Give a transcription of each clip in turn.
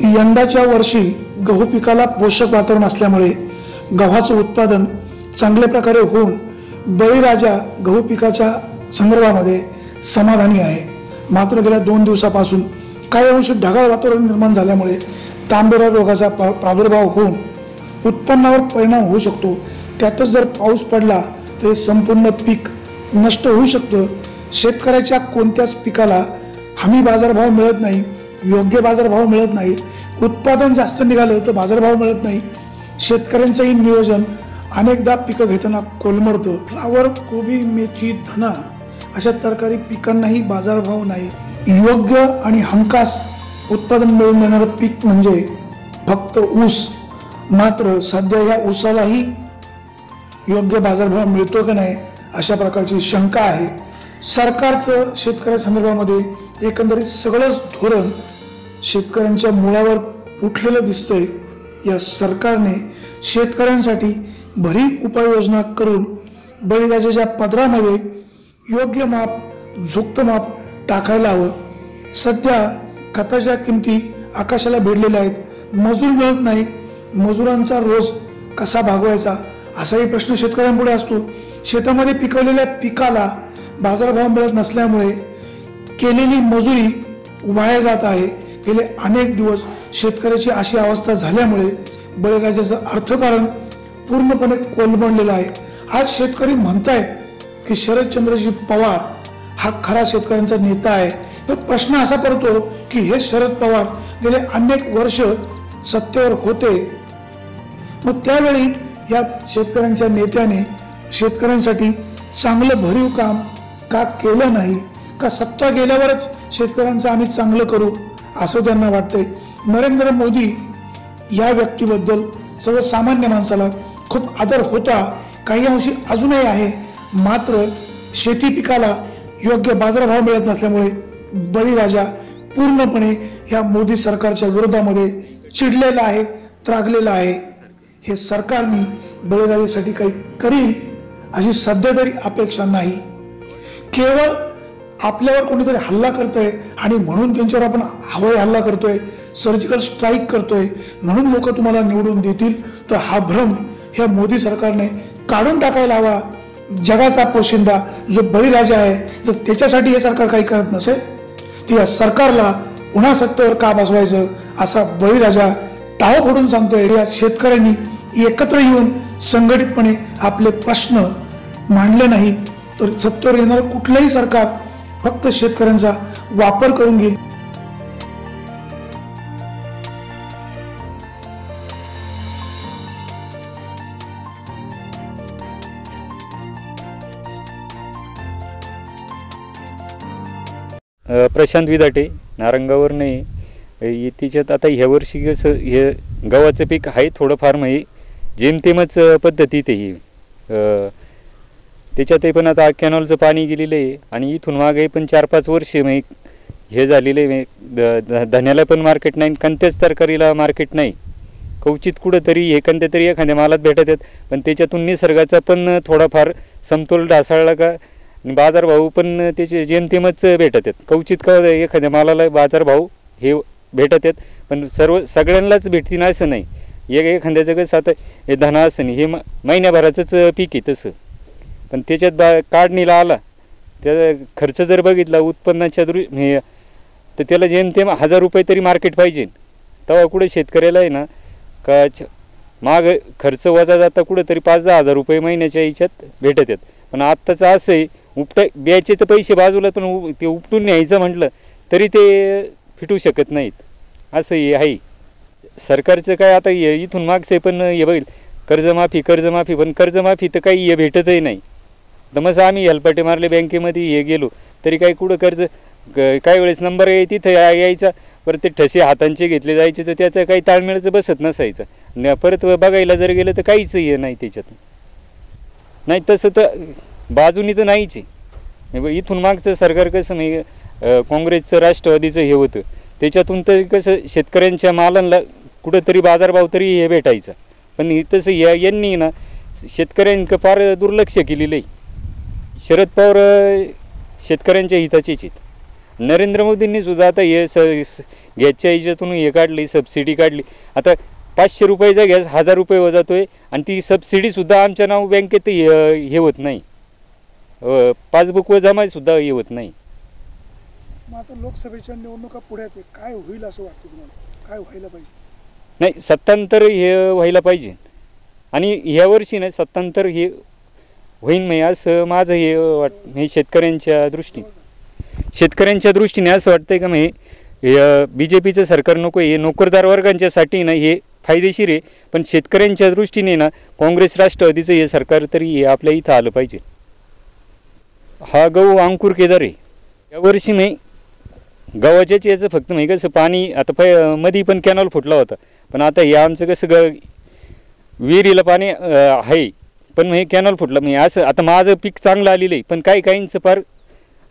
यंदाच्या वर्षी गहू पिकाला पोषक वातावरण असल्यामुळे गव्हाचं उत्पादन चांगल्या प्रकारे होऊन बळीराजा गहू पिकाच्या संदर्भामध्ये समाधानी आहे। मात्र गेल्या 2 दिवसापासून काही अंश ढगाळ वातावरण निर्माण झाल्यामुळे तांबेरा रोगाचा प्रादुर्भाव होऊन उत्पन्नावर परिणाम होऊ शकतो। त्यातच जर पाऊस पडला तर संपूर्ण पीक नष्ट होऊ शकतं। शेतकऱ्याच्या कोणत्याच पिकाला हमी बाजारभाव मिळत नाही, योग्य बाजारभाव मिळत नाही, उत्पादन जास्त निघालं तर बाजारभाव मिळत नाही। शेतकऱ्यांचंही नियोजन अनेकदा पिकं घेताना कोलमडतं। फ्लावर, कोबी, मेथी, धना अशा तरकारी पिकांनाही बाजारभाव नाही। योग्य आणि हमखास उत्पादन मिळवून देणारं पीक म्हणजे फक्त ऊस। मात्र सध्या या ऊसालाही योग्य बाजारभाव मिळतो की नाही अशा प्रकारची शंका आहे। सरकारचं शेतकऱ्या संदर्भामध्ये एकंदरीत सगळंच धोरण शेतकऱ्यांच्या मुळावर उठलेलं दिसतंय। या सरकारने शेतकऱ्यांसाठी भरीव उपाययोजना करून बळीराजाच्या पदरामध्ये योग्य माप, झुकतं माप टाकायला हवं। सध्या खताच्या किमती आकाशाला भिडलेल्या आहेत, मजूर मिळत नाही, मजुरांचा रोज कसा भागवायचा असाही प्रश्न शेतकऱ्यांपुढे असतो। शेतामध्ये पिकवलेल्या पिकाला बाजारभाव मिळत नसल्यामुळे केलेली मजुरी वाया जात आहे। गेले अनेक दिवस शेतकऱ्याची अशी अवस्था झाल्यामुळे बळीराजाचं अर्थकारण पूर्णपणे कोलमडलेलं आहे। आज शेतकरी म्हणतायत की शरदचंद्रजी पवार हा खरा शेतकऱ्यांचा नेता आहे। तर प्रश्न असा पडतो की हे शरद पवार गेले अनेक वर्ष सत्तेवर होते, मग त्यावेळी या शेतकऱ्यांच्या नेत्याने शेतकऱ्यांसाठी चांगलं भरीव काम का केलं नाही? का सत्ता गेल्यावरच शेतकऱ्यांचं आम्ही चांगलं करू असं त्यांना वाटतंय? नरेंद्र मोदी या व्यक्तीबद्दल सर्वसामान्य माणसाला खूप आदर होता, काही अंशी अजूनही आहे। मात्र शेती पिकाला योग्य बाजारभाव मिळत नसल्यामुळे बळीराजा पूर्णपणे या मोदी सरकारच्या विरोधामध्ये चिडलेला आहे, त्रागलेला आहे। हे सरकारने बळीराजासाठी काही करील अशी सध्या तरी अपेक्षा नाही। केवळ आपल्यावर कोणीतरी हल्ला करतोय आणि म्हणून त्यांच्यावर आपण हवाई हल्ला करतोय, सर्जिकल स्ट्राईक करतोय म्हणून लोक तुम्हाला निवडून देतील, तर हा भ्रम ह्या मोदी सरकारने काढून टाकायला हवा। जगाचा पोशिंदा जो बळीराजा आहे, जर त्याच्यासाठी हे सरकार काही करत नसेल तर या सरकारला पुन्हा सत्तेवर का बसवायचं असा बळीराजा टाळ फोडून सांगतोय। या शेतकऱ्यांनी एकत्र येऊन संघटितपणे आपले प्रश्न मांडले नाही तर सत्तेवर येणार कुठलंही सरकार फक्त शेतकऱ्यांचा वापर करून घेईल। प्रशांत विदाटे नारंगावर नाही तिच्यात आता ह्या वर्षी कसं हे गव्हाचं पीक आहे थोडंफार म्हणजे जेमतेमच पद्धतीत ही त्याच्यातही पण आता कॅनॉलचं पाणी गेलेलं आहे आणि इथून मागे पण 4-5 वर्ष हे झालेलं आहे। धान्याला पण मार्केट नाही, कोणत्याच तरकारीला मार्केट नाही। कवचित कुठंतरी एखाद्या तरी एखाद्या मालात भेटत आहेत, पण त्याच्यातून निसर्गाचा पण थोडाफार समतोल ढासळला का बाजारभाव पण त्याचे जेमतेमच भेटत आहेत। कवचित का एखाद्या मालाला बाजारभाव हे भेटत आहेत, पण सगळ्यांनाच भेटतील असं नाही। एखाद्याचं कसं आता हे धना असं नाही, हे महिन्याभराचंच पीक आहे तसं, पण त्याच्यात काढणीला आला त्या खर्च जर बघितला उत्पन्नाच्या हे तर त्याला जेमतेम 1000 रुपये तरी मार्केट पाहिजे। तेव्हा कुठे शेतकऱ्याला आहे ना का माग खर्च वजा जाता कुठंतरी 5-10 हजार रुपये महिन्याच्या याच्यात भेटत आहेत। पण आत्ताचं असं आहे ब्याचे तर पैसे बाजूला, पण ते उपटून न्यायचं म्हटलं तरी ते फिटू शकत नाहीत असं हे आहे। सरकारचं काय आता इथून मागचं पण हे बघील कर्जमाफी पण कर्जमाफी तर काही हे भेटतही नाही। तर मग आम्ही हेलपाटे मारले बँकेमध्ये हे गेलो तरी काही कुठं कर्ज काही वेळेस नंबर तिथं यायचा, परत ते ठसे हातांचे घेतले जायचे तर त्याचं काही ताळमेळचं बसत नसायचं। परत बघायला जर गेलं तर काहीच हे नाही त्याच्यात नाही। तसं तर बाजूनी तर नाहीच आहे। इथून मागचं सरकार कसं नाही काँग्रेसचं राष्ट्रवादीचं हे होतं, त्याच्यातून तर कसं शेतकऱ्यांच्या मालांना कुठंतरी बाजारभाव तरी हे भेटायचा, पण तसं यांनी ना शेतकऱ्यांक फार दुर्लक्ष केलेलं आहे। शरद पवार शेतकऱ्यांच्या हिताचेच आहेत नरेंद्र मोदींनी सुद्धा आता हे गॅसच्या याच्यातून हे काढली, सबसिडी काढली. आता 500 रुपयाचा गॅस 1000 रुपये जातोय आणि ती सबसिडीसुद्धा आमच्या नाव बँकेत हे होत नाही, पासबुकवर जमासुद्धा हे होत नाही. मग आता लोकसभेच्या निवडणुका पुढ्यात काय होईल असं वाटतं तुम्हाला? काय व्हायला पाहिजे? नाही, सत्तांतर हे व्हायला पाहिजे आणि ह्या वर्षी नाही सत्तांतर हे होईन नाही असं माझं हे वाटतं. हे शेतकऱ्यांच्या दृष्टीने असं वाटतंय का हे BJPचं सरकार नको, हे नोकरदार वर्गांच्यासाठी ना हे फायदेशीर आहे, पण शेतकऱ्यांच्या दृष्टीने ना काँग्रेस राष्ट्रवादीचं हे सरकार तरी हे आपल्या इथं आलं पाहिजे. हा गहू अंकुर केदार आहे. यावर्षी नाही गव्हाच्याच याचं फक्त म्हणजे कसं पाणी आता मध्ये पण कॅनॉल फुटला होता, पण आता हे आमचं कसं विहिरीला पाणी आहे पण हे कॅनॉल फुटलं म्हणजे असं. आता माझं पीक चांगलं आलेलं आहे पण काहींचं फार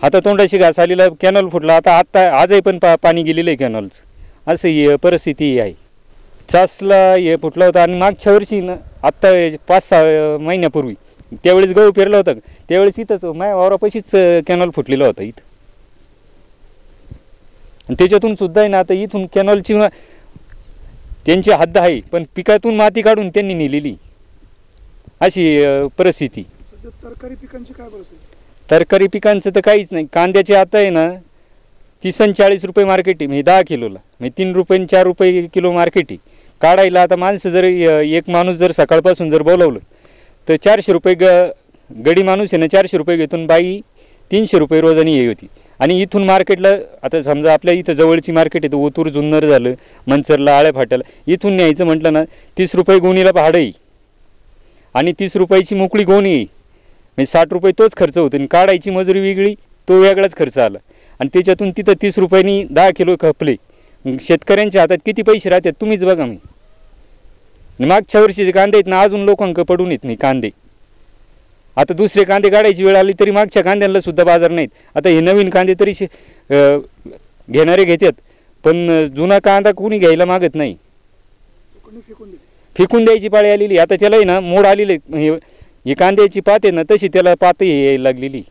हातातोंडाशी घास आलेला कॅनॉल फुटला. आता आजही पण पाणी गेलेलं आहे कॅनॉलचं, असं ही परिस्थिती आहे. चासला हे फुटला होता आणि मागच्या वर्षी ना आत्ता 5-6 महिन्यापूर्वी त्यावेळेस गहू पेरला होता, त्यावेळेस इथंच माझ्या वावरापाशीच कॅनॉल फुटलेला होता इथं. आणि त्याच्यातून सुद्धा आहे ना आता इथून कॅनॉलची त्यांची हद्द आहे पण पिकातून माती काढून त्यांनी नेलेली, अशी परिस्थिती. तरकारी पिकांची काय परिस्थिती? तरकारी पिकांचं तर काहीच नाही. कांद्याचे आता आहे ना 30 आणि 40 रुपये मार्केट आहे, म्हणजे 10 किलोला म्हणजे 3 रुपये आणि 4 रुपये किलो मार्केट आहे. काढायला आता माणसं जर एक माणूस जर सकाळपासून जर बोलावलं तर 400 रुपये गडी माणूस आहे ना 400 रुपये घेतून बाई 300 रुपये रोजानी हे होती. आणि इथून मार्केटला आता समजा आपल्या इथं जवळची मार्केट आहे, ओतूर जुन्नर झालं, मंचरला, आळ्या फाट्याला, इथून न्यायचं म्हटलं ना 30 रुपये गोणीला भाडं आहे आणि 30 रुपयाची मोकळी गोणी आहे, म्हणजे 60 रुपये तोच खर्च होतो आणि काढायची मजुरी वेगळी, तो वेगळाच खर्च आला. आणि त्याच्यातून तिथं 30 रुपयांनी 10 किलो खपले. शेतकऱ्यांच्या हातात किती पैसे राहतात तुम्हीच बघा. मागच्या वर्षीचे कांदे आहेत ना अजून लोकांक पडून येत नाही कांदे. आता दुसरे कांदे काढायची वेळ आली तरी मागच्या कांद्यांना सुद्धा बाजार नाहीत. आता हे नवीन कांदे तरी घेणारे घेतात पण जुना कांदा कोणी घ्यायला मागत नाही, फेकून द्यायची पाळी आलेली. आता त्यालाही ना मोड आलेली, ही कांद्याची पात आहे ना तशी त्याला पातही यायला लागलेली.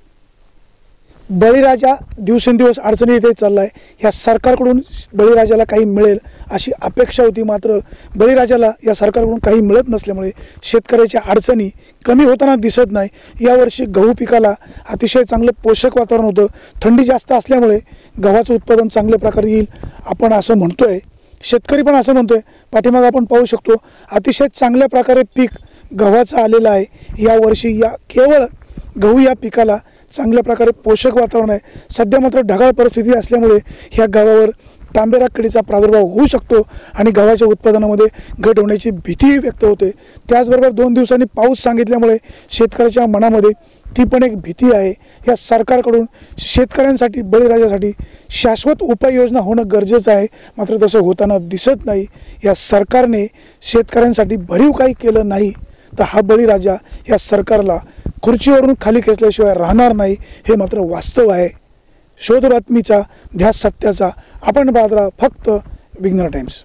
बळीराजा दिवसेंदिवस अडचणी येथे चाललाय. ह्या सरकारकडून बळीराजाला काही मिळेल अशी अपेक्षा होती, मात्र बळीराजाला या सरकारकडून काही मिळत नसल्यामुळे शेतकऱ्याच्या अडचणी कमी होताना दिसत नाही. यावर्षी गहू पिकाला अतिशय चांगलं पोषक वातावरण होतं, थंडी जास्त असल्यामुळे गव्हाचं उत्पादन चांगल्या प्रकारे येईल आपण असं म्हणतोय, शेतकरी पण असं म्हणतोय. पाठीमागे आपण पाहू शकतो अतिशय चांगल्या प्रकारे पीक गव्हाचं आलेलं आहे. यावर्षी केवळ गहू या पिकाला चांगल्या प्रकारे पोषक वातावरण आहे. सध्या मात्र ढगाळ परिस्थिती असल्यामुळे ह्या गव्हावर तांबेरा किडीचा प्रादुर्भाव होऊ शकतो आणि गव्हाच्या उत्पादनामध्ये घट होण्याची भीती व्यक्त होते. त्याचबरोबर 2 दिवसांनी पाऊस सांगितल्यामुळे शेतकऱ्याच्या मनामध्ये ती पण एक भीती आहे. या सरकारकडून शेतकऱ्यांसाठी बळीराजासाठी शाश्वत उपाययोजना होणं गरजेचं आहे, मात्र तसं होताना दिसत नाही. या सरकारने शेतकऱ्यांसाठी भरीव काही केलं नाही तर हा बळीराजा या सरकारला खुर्चीवरून खाली खेचल्याशिवाय राहणार नाही, हे मात्र वास्तव आहे. शोध बातमीचा, ध्यास सत्याचा. आपण पाहत राहा फक्त विघ्नर टाइम्स.